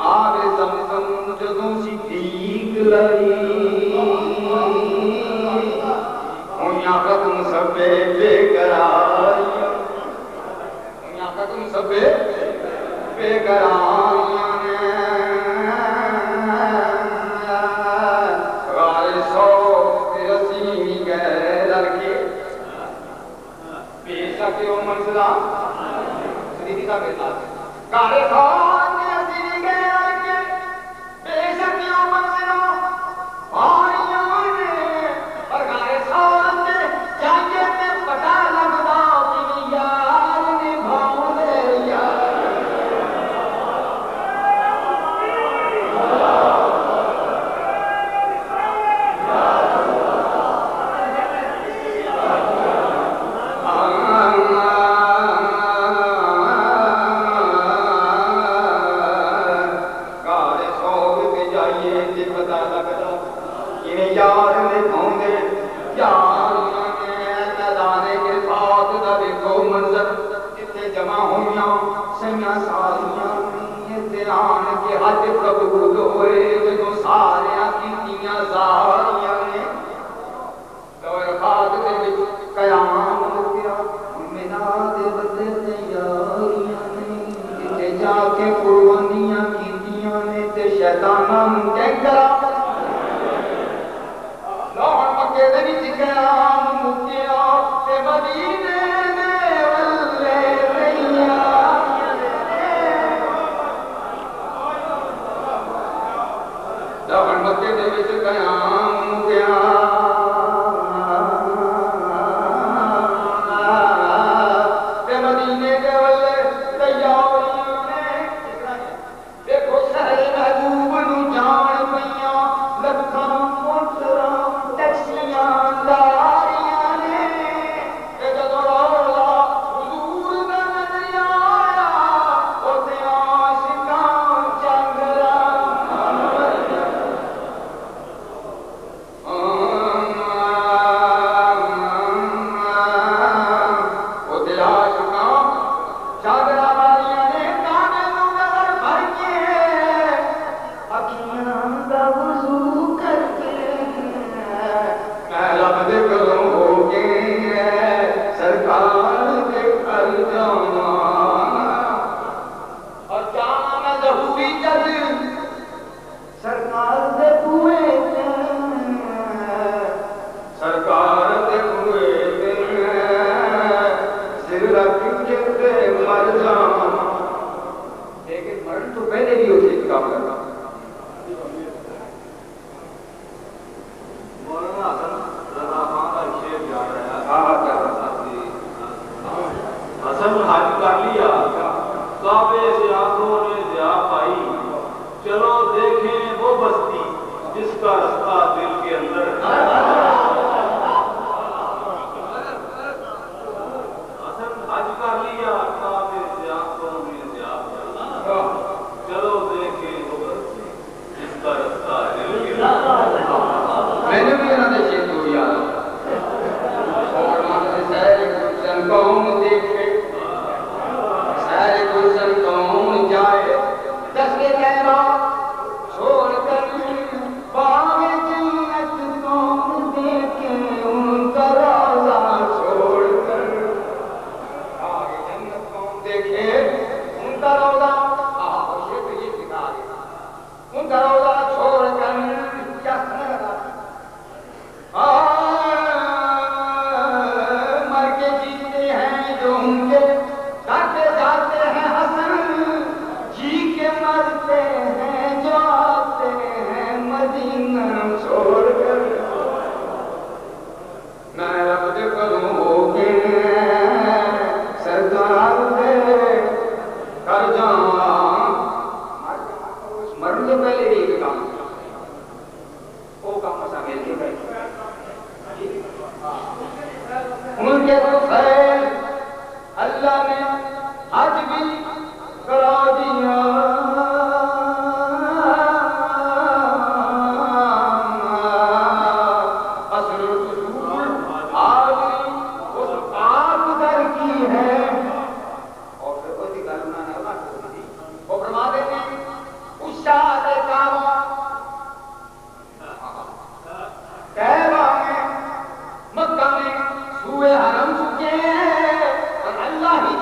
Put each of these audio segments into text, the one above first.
आवे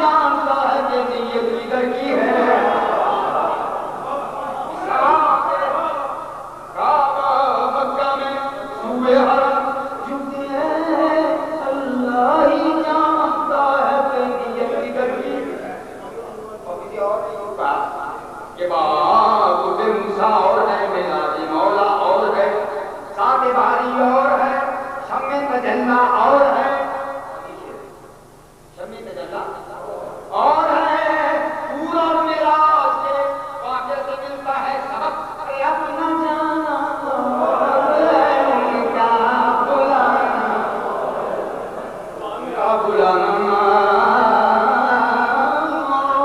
जानता है कि नीयत किधर की है। काबा मक्का में सूए हरम झुकती है, अल्लाह ही जानता है कि नीयत किधर की है। और किसी और नहीं होगा कि बाप मूसा और है, मेरा मौला और है, साथ बारी और है, शम्मे तजल्ला और है, शम्मे तजल्ला और है, पूरा मेरा के वाक़े से मिलता है सबक। अरे अपना जाना उनका बुलाना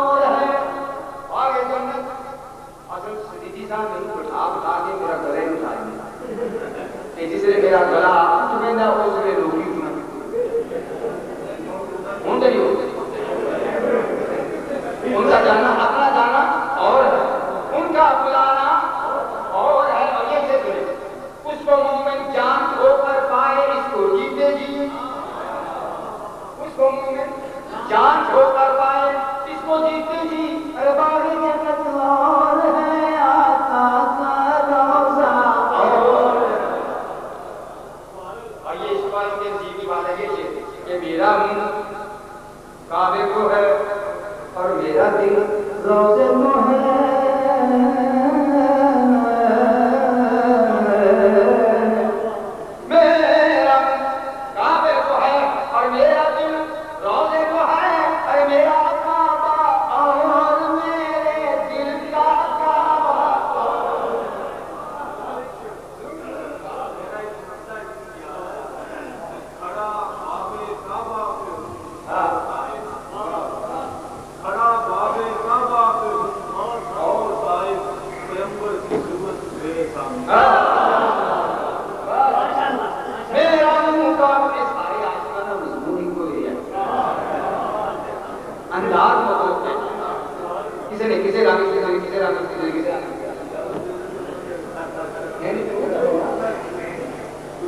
और है। आगे जन्नत असल सीधी सा नहीं उठा के मेरा गले उठाएंगे, जिसने मेरा गला चुमेंदा उसने रोगी उनका जाना, अपना जाना और है, उनका बुलाना और है। और ये से उसको मोमिन जान होकर पाए, इसको जीते जी, उसको मोमिन जान होकर पाए, इसको जीते जी। अरे बागे जन्नत और है, आका का रोज़ा और ये इस बात के जीवी बात है कि मेरा मुंह काबे को है और मेरा दिल रोज़े को है। मेरा काबे को है और मेरा दिल रोज़े को है। अरे मेरा काबा और मेरे दिल का काबा।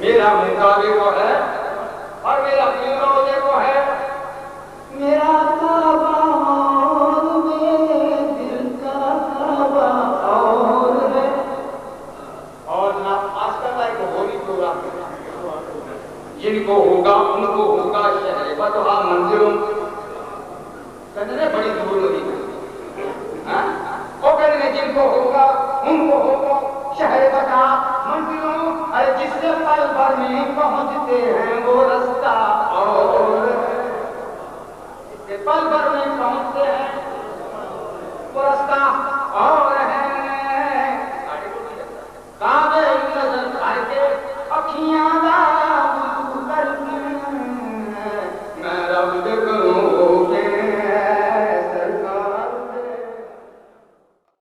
मेरा मुकाबे को है और मेरा दिल रोज़े को है। मेरा काबा और मेरे दिल का काबा और है। और ना आजकल का एक होली प्रोग्राम जिनको होगा उनको होगा शहर बतहा मंजिलों